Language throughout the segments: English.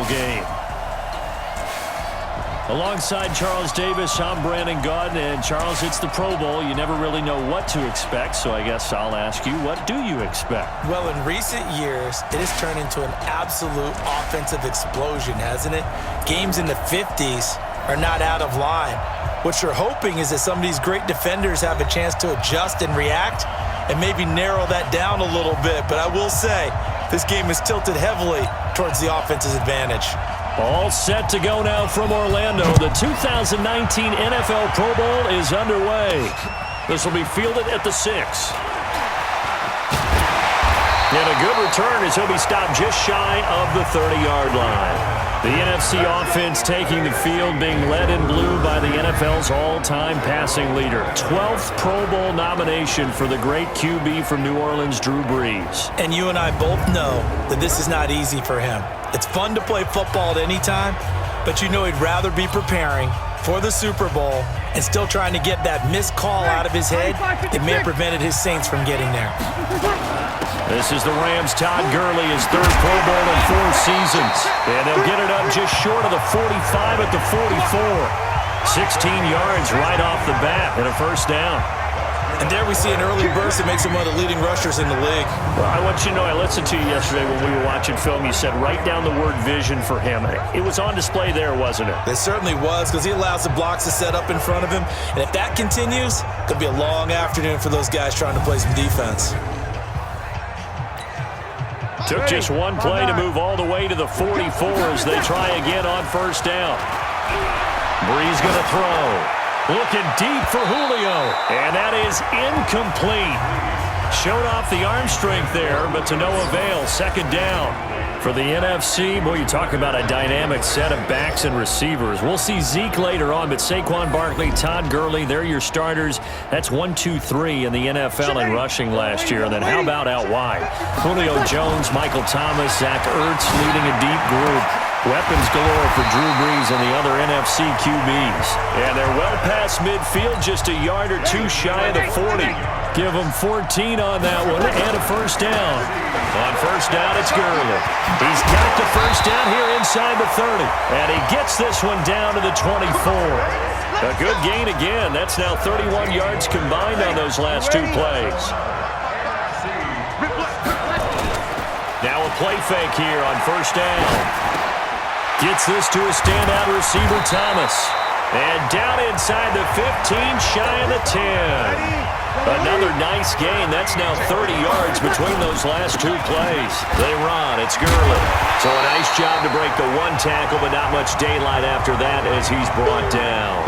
game. Alongside Charles Davis, I'm Brandon Gaudin, and Charles, it's the Pro Bowl. You never really know what to expect, so I guess I'll ask you, what do you expect? Well, in recent years, it has turned into an absolute offensive explosion, hasn't it? Games in the 50s are not out of line. What you're hoping is that some of these great defenders have a chance to adjust and react and maybe narrow that down a little bit. But I will say, this game is tilted heavily towards the offense's advantage. All set to go now from Orlando. The 2019 NFL Pro Bowl is underway. This will be fielded at the 6. And a good return as he'll be stopped just shy of the 30-yard line. The NFC offense taking the field, being led in blue by the NFL's all-time passing leader. 12th Pro Bowl nomination for the great QB from New Orleans, Drew Brees. And you and I both know that this is not easy for him. It's fun to play football at any time, but you know he'd rather be preparing for the Super Bowl and still trying to get that missed call out of his head that may have prevented his Saints from getting there. This is the Rams' Todd Gurley, his 3rd Pro Bowl in 4 seasons. And they'll get it up just short of the 45 at the 44. 16 yards right off the bat and a first down. And there we see an early burst that makes him one of the leading rushers in the league. Well, I want you to know, I listened to you yesterday when we were watching film. You said write down the word vision for him. It was on display there, wasn't it? It certainly was, because he allows the blocks to set up in front of him. And if that continues, it could be a long afternoon for those guys trying to play some defense. Took just one play to move all the way to the 44 as they try again on first down. Brees going to throw. Looking deep for Julio. And that is incomplete. Showed off the arm strength there, but to no avail. Second down for the NFC. Boy, you talk about a dynamic set of backs and receivers. We'll see Zeke later on, but Saquon Barkley, Todd Gurley, they're your starters. That's 1, 2, 3 in the NFL in rushing last year. And then how about out wide? Julio Jones, Michael Thomas, Zach Ertz leading a deep group. Weapons galore for Drew Brees and the other NFC QBs. And they're well past midfield, just a yard or two shy of the 40. Give them 14 on that one and a first down. On first down, it's Gurley. He's got the first down here inside the 30. And he gets this one down to the 24. A good gain again. That's now 31 yards combined on those last 2 plays. Now a play fake here on first down. Gets this to a standout receiver, Thomas. And down inside the 15, shy of the 10. Another nice gain. That's now 30 yards between those last 2 plays. They run. It's Gurley. So a nice job to break the 1 tackle, but not much daylight after that as he's brought down.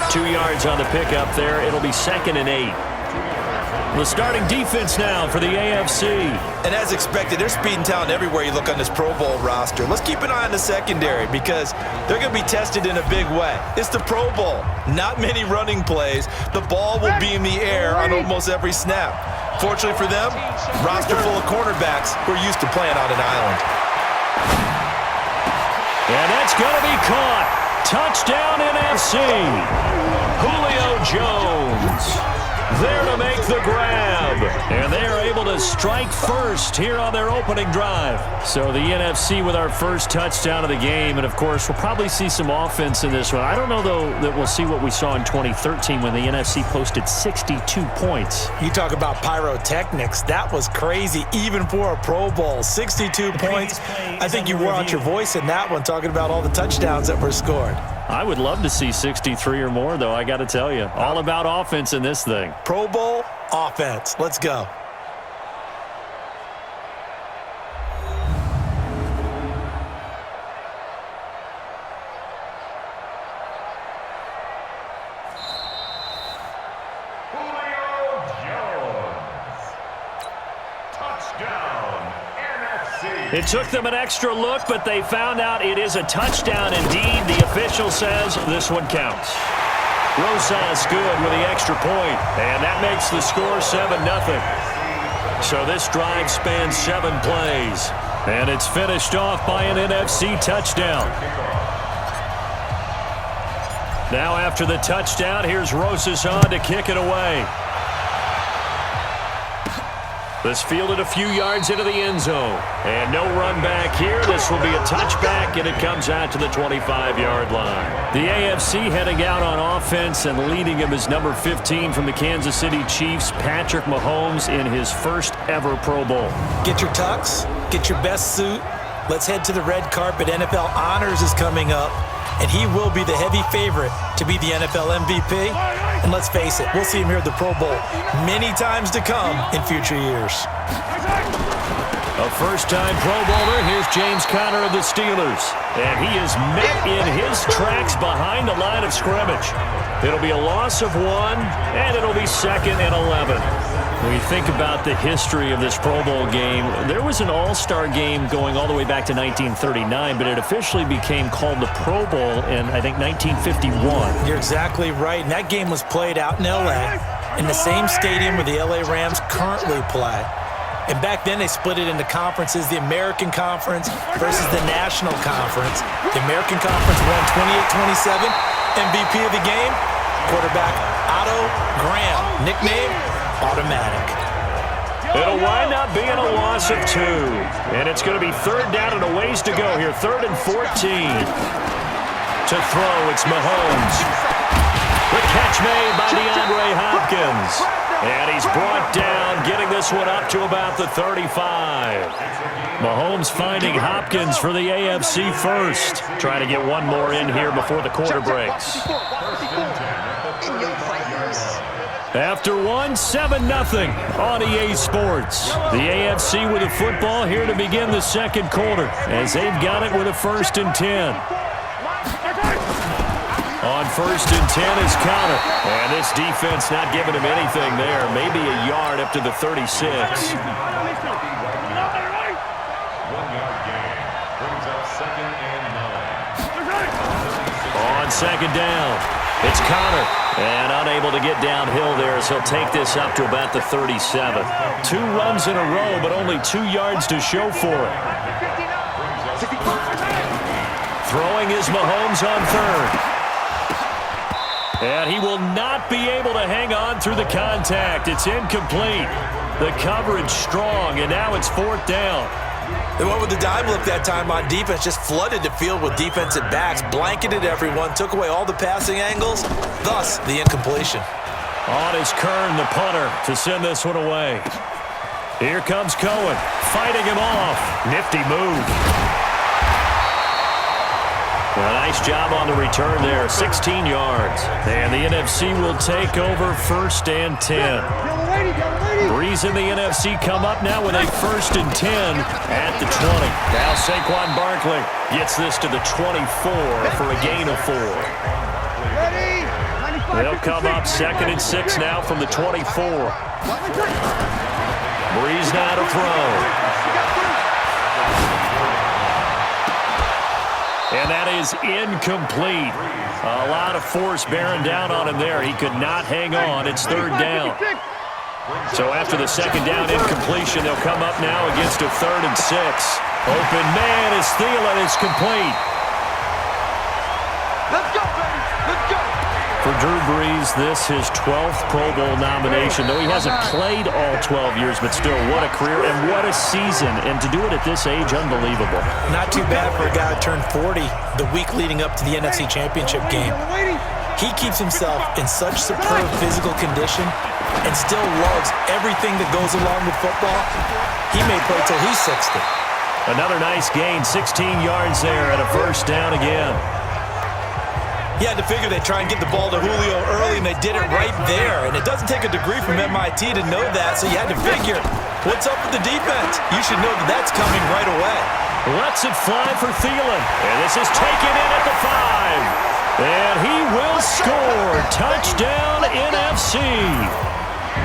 2 yards on the pickup there. It'll be 2nd and 8. The starting defense now for the AFC. And as expected, there's speed and talent everywhere you look on this Pro Bowl roster. Let's keep an eye on the secondary because they're going to be tested in a big way. It's the Pro Bowl. Not many running plays. The ball will be in the air on almost every snap. Fortunately for them, roster full of cornerbacks who are used to playing on an island. And that's going to be caught. Touchdown NFC. Julio Jones there to make the grab. And they are able to strike first here on their opening drive. So the NFC with our first touchdown of the game. And, of course, we'll probably see some offense in this one. I don't know, though, that we'll see what we saw in 2013 when the NFC posted 62 points. You talk about pyrotechnics. That was crazy, even for a Pro Bowl. 62 points. I think you wore out your voice in that one, talking about all the touchdowns that were scored. I would love to see 63 or more, though, I got to tell you. All about offense in this thing. Pro Bowl offense. Let's go. Julio Jones. Touchdown, NFC. It took them an extra look, but they found out it is a touchdown indeed. The official says this one counts. Rosas good with the extra point, and that makes the score 7-0. So this drive spans 7 plays, and it's finished off by an NFC touchdown. Now after the touchdown, here's Rosas on to kick it away. This fielded a few yards into the end zone. And no run back here. This will be a touchback, and it comes out to the 25-yard line. The AFC heading out on offense, and leading him is number 15 from the Kansas City Chiefs, Patrick Mahomes, in his first ever Pro Bowl. Get your tux, get your best suit. Let's head to the red carpet. NFL Honors is coming up, and he will be the heavy favorite to be the NFL MVP. And let's face it, we'll see him here at the Pro Bowl many times to come in future years. A first-time Pro Bowler, here's James Conner of the Steelers. And he is met in his tracks behind the line of scrimmage. It'll be a loss of 1, and it'll be 2nd and 11. When you think about the history of this Pro Bowl game, there was an All-Star game going all the way back to 1939, but it officially became called the Pro Bowl in, I think, 1951. You're exactly right, and that game was played out in L.A., in the same stadium where the L.A. Rams currently play. And back then, they split it into conferences, the American Conference versus the National Conference. The American Conference won 28-27, MVP of the game, quarterback Otto Graham, nickname Automatic. It'll wind up being a loss of 2. And it's going to be 3rd down and a ways to go here. 3rd and 14. To throw, it's Mahomes. The catch made by DeAndre Hopkins. And he's brought down, getting this one up to about the 35. Mahomes finding Hopkins for the AFC first. Trying to get one more in here before the quarter breaks. After 1, 7-0 on EA Sports. The AFC with a football here to begin the second quarter as they've got it with a 1st and 10. On 1st and 10 is Conner. And this defense not giving him anything there. Maybe a yard up to the 36. 1-yard gain brings up 2nd and 9. On 2nd down, it's Conner. And unable to get downhill there as he'll take this up to about the 37. 2 runs in a row, but only 2 yards to show for it. Throwing is Mahomes on 3rd. And he will not be able to hang on through the contact. It's incomplete. The coverage strong, and now it's 4th down. They went with the dime look that time on defense, just flooded the field with defensive backs, blanketed everyone, took away all the passing angles, thus the incompletion. On is Kern, the punter, to send this one away. Here comes Cohen, fighting him off. Nifty move. A nice job on the return there, 16 yards. And the NFC will take over 1st and 10. Breeze in the NFC come up now with a 1st and 10 at the 20. Now Saquon Barkley gets this to the 24 for a gain of 4. They'll come up 2nd and 6 now from the 24. Breeze now to throw. And that is incomplete. A lot of force bearing down on him there. He could not hang on. It's 3rd down. So after the 2nd down incompletion, they'll come up now against a 3rd and 6. Open man is Thielen. It's complete. Let's go, baby. Let's go. For Drew Brees, this his 12th Pro Bowl nomination. Though he hasn't played all 12 years, but still, what a career and what a season. And to do it at this age, unbelievable. Not too bad for a guy who turned 40 the week leading up to the NFC Championship game. He keeps himself in such superb physical condition and still loves everything that goes along with football. He may play till he's 60. Another nice gain, 16 yards there and a 1st down again. You had to figure they'd try and get the ball to Julio early, and they did it right there. And it doesn't take a degree from MIT to know that, so you had to figure, what's up with the defense? You should know that that's coming right away. Lets it fly for Thielen. And this is taken in at the 5. And he will score. Touchdown NFC.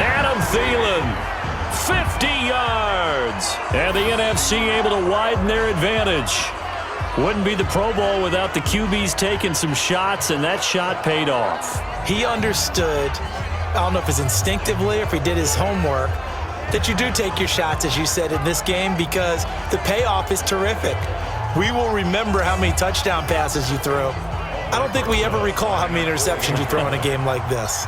Adam Thielen, 50 yards. And the NFC able to widen their advantage. Wouldn't be the Pro Bowl without the QBs taking some shots, and that shot paid off. He understood, I don't know if it's instinctively or if he did his homework, that you do take your shots, as you said, in this game because the payoff is terrific. We will remember how many touchdown passes you threw. I don't think we ever recall how many interceptions you throw in a game like this.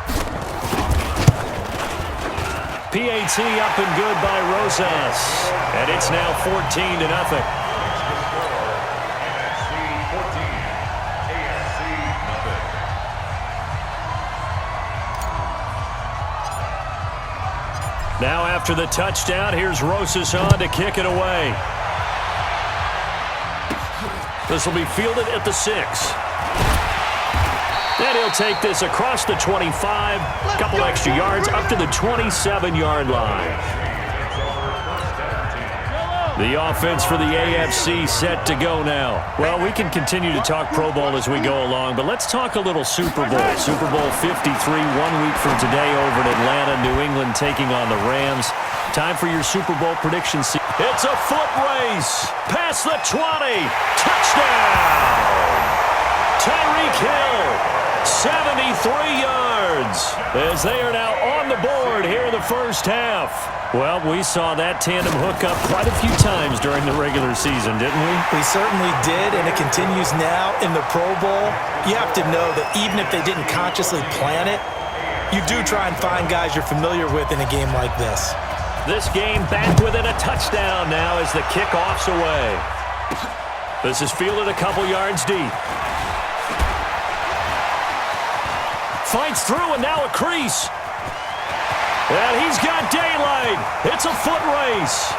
PAT up and good by Rosas. And it's now 14-0. Now after the touchdown, here's Rosas on to kick it away. This will be fielded at the 6. And he'll take this across the 25, a couple extra yards, up to the 27-yard line. The offense for the AFC set to go now. Well, we can continue to talk Pro Bowl as we go along, but let's talk a little Super Bowl. Super Bowl 53, 1 week from today over in Atlanta, New England taking on the Rams. Time for your Super Bowl predictions. It's a foot race. Past the 20. Touchdown. Tyreek Hill. 73 yards as they are now on the board here in the first half. Well, we saw that tandem hook up quite a few times during the regular season, didn't we? We certainly did, and it continues now in the Pro Bowl. You have to know that even if they didn't consciously plan it, you do try and find guys you're familiar with in a game like this. This game back within a touchdown now as the kickoff's away. This is fielded a couple yards deep. Fights through, and now a crease. And he's got daylight. It's a foot race.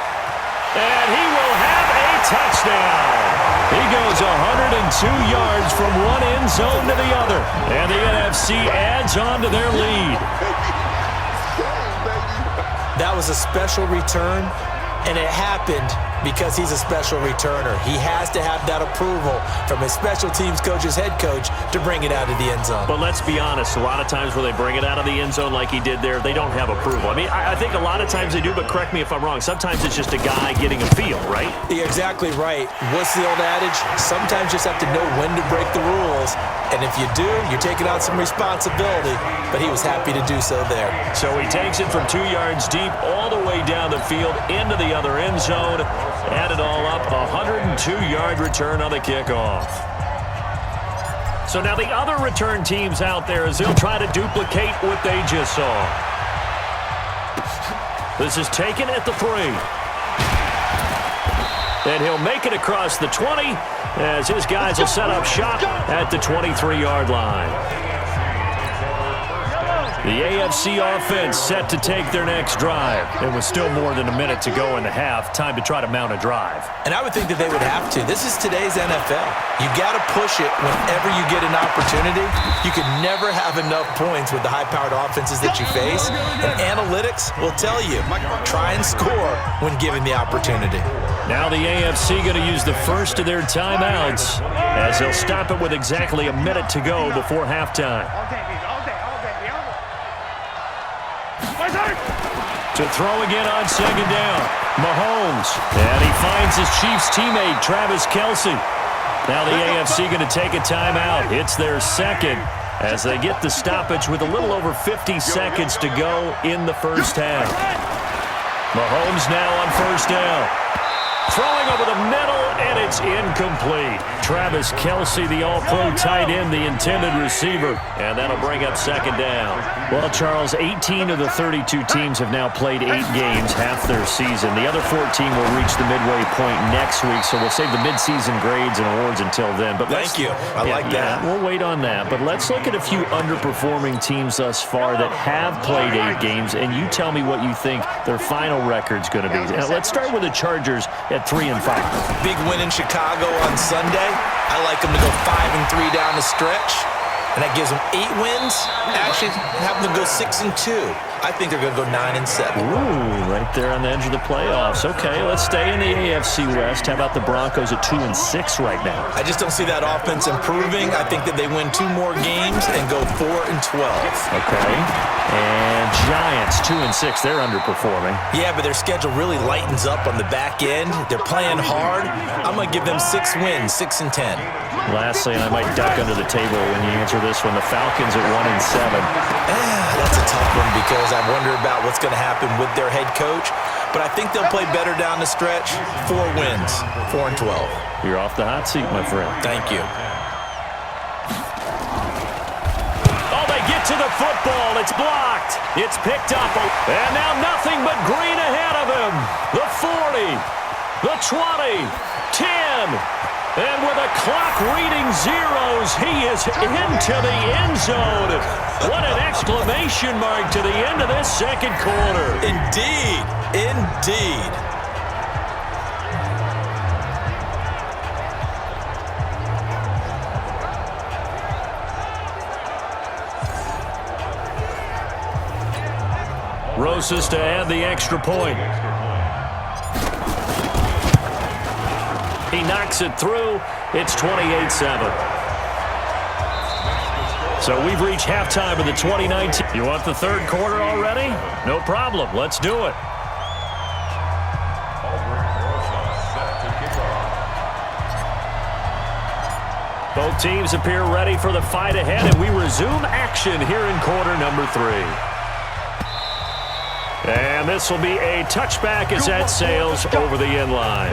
And he will have a touchdown. He goes 102 yards from one end zone to the other. And the NFC adds on to their lead. That was a special return, and it happened because he's a special returner. He has to have that approval from his special teams coach's head coach to bring it out of the end zone. But let's be honest, a lot of times when they bring it out of the end zone like he did there, they don't have approval. I mean, I think a lot of times they do, but correct me if I'm wrong. Sometimes it's just a guy getting a feel, right? You're exactly right. What's the old adage? Sometimes you just have to know when to break the rules. And if you do, you're taking on some responsibility. But he was happy to do so there. So he takes it from 2 yards deep all the way down the field into the other end zone. Add it all up, 102-yard return on the kickoff. So now the other return teams out there as they'll try to duplicate what they just saw. This is taken at the 3. And he'll make it across the 20 as his guys will set up shop at the 23-yard line. The AFC offense set to take their next drive. It was still more than a minute to go in the half. Time to try to mount a drive. And I would think that they would have to. This is today's NFL. You got to push it whenever you get an opportunity. You can never have enough points with the high-powered offenses that you face. And analytics will tell you, try and score when given the opportunity. Now the AFC going to use the first of their timeouts as they'll stop it with exactly a minute to go before halftime. To throw again on second down. Mahomes. And he finds his Chiefs teammate, Travis Kelce. Now the AFC going to take a timeout. It's their second as they get the stoppage with a little over 50 seconds to go in the first half. Mahomes now on first down. Throwing over the middle, and it's incomplete. Travis Kelce, the all-pro tight end, the intended receiver, and that'll bring up second down. Well, Charles, 18 of the 32 teams have now played 8 games, half their season. The other 14 will reach the midway point next week, so we'll save the midseason grades and awards until then. But thank you. I like that. We'll wait on that, but let's look at a few underperforming teams thus far that have played 8 games, and you tell me what you think their final record's going to be. Now, let's start with the Chargers at 3-5. Big win in Chicago on Sunday. I like them to go 5-3 down the stretch, and that gives them 8 wins. Actually, have them go 6-2. I think they're going to go 9-7. Ooh, right there on the edge of the playoffs. Okay, let's stay in the AFC West. How about the Broncos at 2-6 right now? I just don't see that offense improving. I think that they win 2 more games and go 4-12. Okay. And Giants 2-6. They're underperforming. Yeah, but their schedule really lightens up on the back end. They're playing hard. I'm going to give them 6 wins, 6-10. Lastly, and I might duck under the table when you answer this one, the Falcons at 1-7. That's a tough one because I wonder about what's going to happen with their head coach. But I think they'll play better down the stretch. 4 wins, 4-12. You're off the hot seat, my friend. Thank you. Oh, they get to the football. It's blocked. It's picked up. And now nothing but green ahead of him. The 40, the 20, 10. And with a clock reading zeros, he is into the end zone. What an exclamation mark to the end of this second quarter. Indeed. Indeed. Rosas to add the extra point. He knocks it through. It's 28-7. So we've reached halftime of the 2019. You want the third quarter already? No problem. Let's do it. Both teams appear ready for the fight ahead, and we resume action here in quarter number 3. And this will be a touchback as that sails over the end line.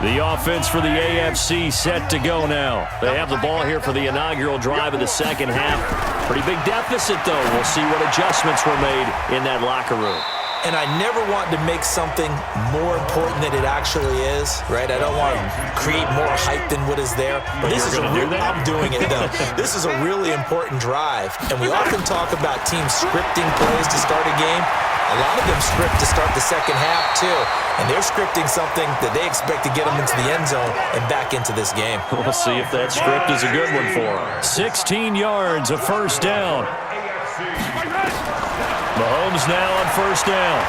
The offense for the AFC set to go now. They have the ball here for the inaugural drive of the second half. Pretty big deficit, though. We'll see what adjustments were made in that locker room. And I never want to make something more important than it actually is, right? I don't want to create more hype than what is there. But this is I'm doing it, though. This is a really important drive. And we often talk about teams scripting plays to start a game. A lot of them script to start the second half, too. And they're scripting something that they expect to get them into the end zone and back into this game. We'll see if that script is a good one for them. 16 yards, a first down. Mahomes now on first down.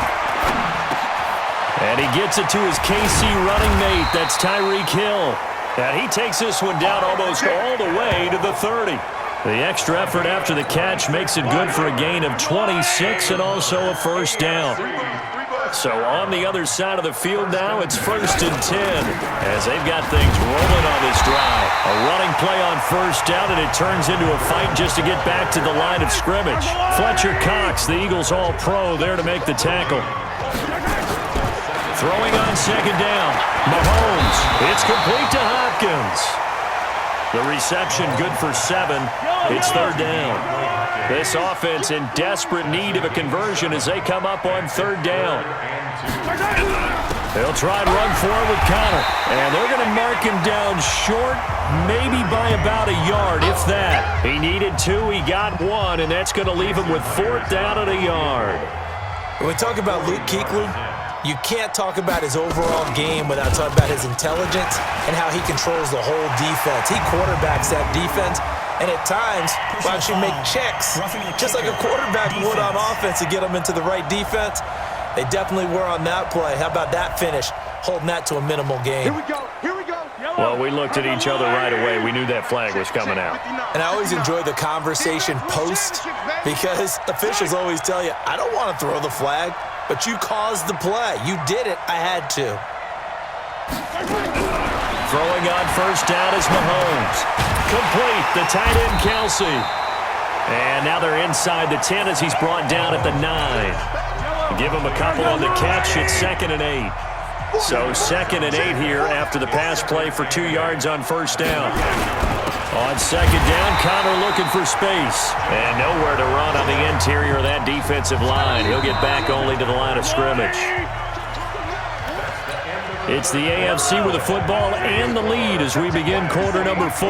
And he gets it to his KC running mate. That's Tyreek Hill. And he takes this one down almost all the way to the 30. The extra effort after the catch makes it good for a gain of 26 and also a first down. So on the other side of the field now, it's 1st and 10 as they've got things rolling on this drive. A running play on first down, and it turns into a fight just to get back to the line of scrimmage. Fletcher Cox, the Eagles All-Pro, there to make the tackle. Throwing on second down. Mahomes. It's complete to Hopkins. The reception good for 7. It's third down. This offense in desperate need of a conversion as they come up on third down. They'll try and run forward with Connor. And they're going to mark him down short, maybe by about a yard, if that. He needed 2, he got 1, and that's going to leave him with 4th down at a yard. When we talk about Luke Kuechly, you can't talk about his overall game without talking about his intelligence and how he controls the whole defense. He quarterbacks that defense, and at times will actually make checks, just like a quarterback would on offense to get them into the right defense. They definitely were on that play. How about that finish, holding that to a minimal gain? Here we go. Here we go. Well, we looked at each other right away. We knew that flag was coming out. And I always enjoy the conversation post because officials always tell you, I don't want to throw the flag, but you caused the play. You did it. I had to. Throwing on first down is Mahomes. Complete. The tight end, Kelsey. And now they're inside the 10 as he's brought down at the 9. Give him a couple on the catch. It's 2nd and 8. So 2nd and 8 here after the pass play for 2 yards on first down. On second down, Connor looking for space. And nowhere to run on the interior of that defensive line. He'll get back only to the line of scrimmage. It's the AFC with the football and the lead as we begin quarter number 4.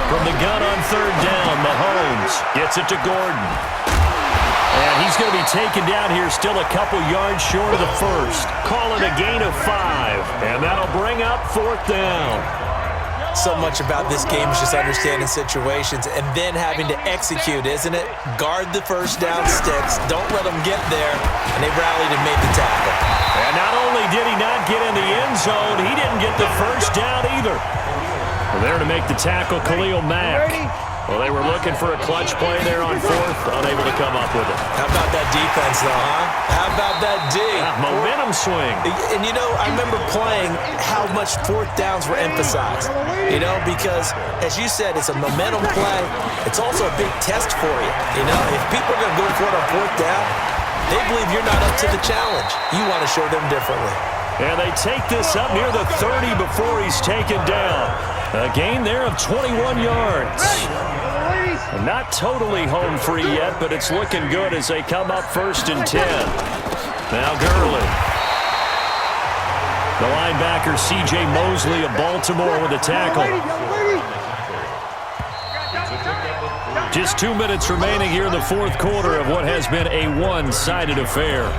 From the gun on third down, Mahomes gets it to Gordon. And he's going to be taken down here still a couple yards short of the first. Call it a gain of 5. And that'll bring up 4th down. So much about this game is just understanding situations and then having to execute, isn't it? Guard the first down sticks. Don't let them get there. And they rallied and made the tackle. And not only did he not get in the end zone, he didn't get the first down either. Well, there to make the tackle, Khalil Mack. Well, they were looking for a clutch play there on 4th, unable to come up with it. How about that defense, though, huh? How about that D? Momentum swing. And, you know, I remember playing how much 4th downs were emphasized, you know, because, as you said, it's a momentum play. It's also a big test for you. You know, if people are going to go for it on 4th down, they believe you're not up to the challenge. You want to show them differently. And they take this up near the 30 before he's taken down. A gain there of 21 yards. Not totally home free yet, but it's looking good as they come up 1st and 10. Now Gurley. The linebacker C.J. Mosley of Baltimore with a tackle. Just 2 minutes remaining here in the 4th quarter of what has been a one-sided affair.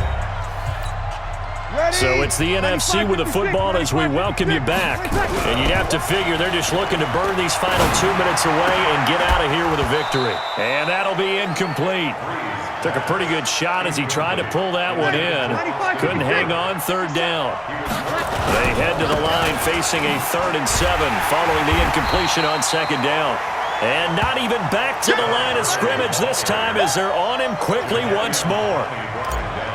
So it's the NFC with the football as we welcome you back. And you'd have to figure they're just looking to burn these final 2 minutes away and get out of here with a victory. And that'll be incomplete. Took a pretty good shot as he tried to pull that one in. Couldn't hang on 3rd down. They head to the line facing a 3rd and 7 following the incompletion on 2nd down. And not even back to the line of scrimmage this time as they're on him quickly once more.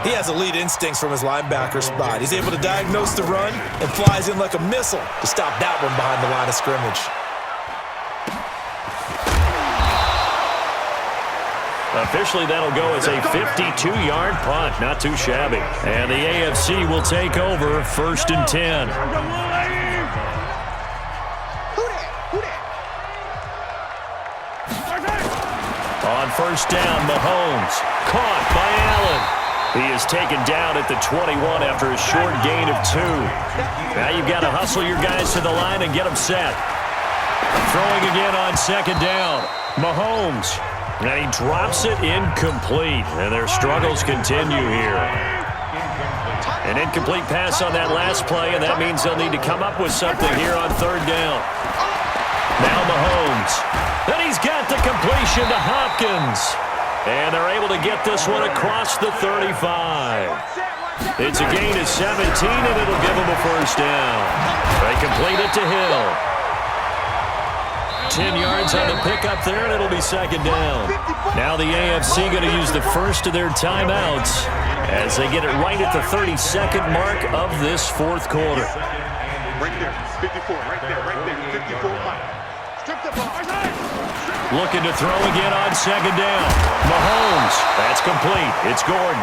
He has elite instincts from his linebacker spot. He's able to diagnose the run and flies in like a missile to stop that one behind the line of scrimmage. Officially, that'll go as a 52-yard punt. Not too shabby. And the AFC will take over 1st and 10. On 1st down, Mahomes. Caught by Allen. He is taken down at the 21 after a short gain of 2. Now you've got to hustle your guys to the line and get them set. Throwing again on 2nd down. Mahomes. And he drops it incomplete. And their struggles continue here. An incomplete pass on that last play, and that means they'll need to come up with something here on 3rd down. Now Mahomes. And he's got the completion to Hopkins. And they're able to get this one across the 35. It's a gain of 17, and it'll give them a 1st down. They complete it to Hill. 10 yards on the pickup there, and it'll be 2nd down. Now the AFC going to use the first of their timeouts as they get it right at the 32nd mark of this 4th quarter. Right there, 54, right there, 54, Mike. Strip the ball. Looking to throw again on 2nd down. Mahomes. That's complete. It's Gordon.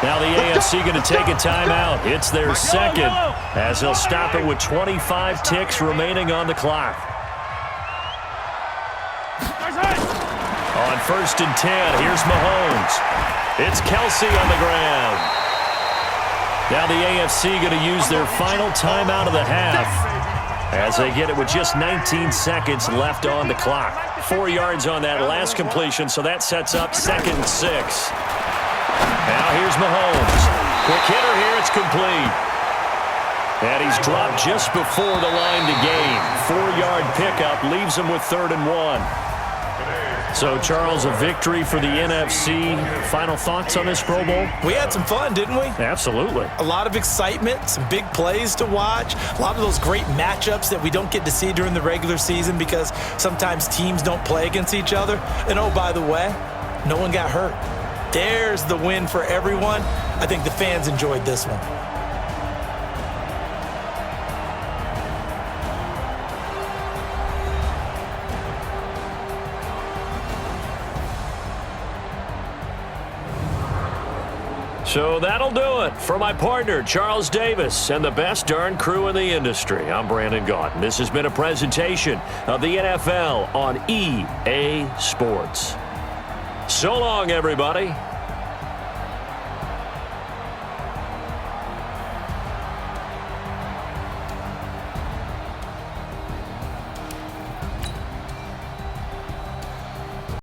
Now the AFC going to take a timeout. It's their 2nd as they'll stop it with 25 ticks remaining on the clock. On 1st and 10, here's Mahomes. It's Kelsey on the ground. Now the AFC going to use their final timeout of the half as they get it with just 19 seconds left on the clock. 4 yards on that last completion, so that sets up 2nd and 6. Now here's Mahomes. Quick hitter here, it's complete. And he's dropped just before the line to gain. 4-yard pickup leaves him with 3rd and 1. So, Charles, a victory for the NFC. Final thoughts on this Pro Bowl? We had some fun, didn't we? Absolutely. A lot of excitement, some big plays to watch, a lot of those great matchups that we don't get to see during the regular season because sometimes teams don't play against each other. And, oh, by the way, no one got hurt. There's the win for everyone. I think the fans enjoyed this one. So that'll do it for my partner, Charles Davis, and the best darn crew in the industry. I'm Brandon Gaudin. This has been a presentation of the NFL on EA Sports. So long, everybody.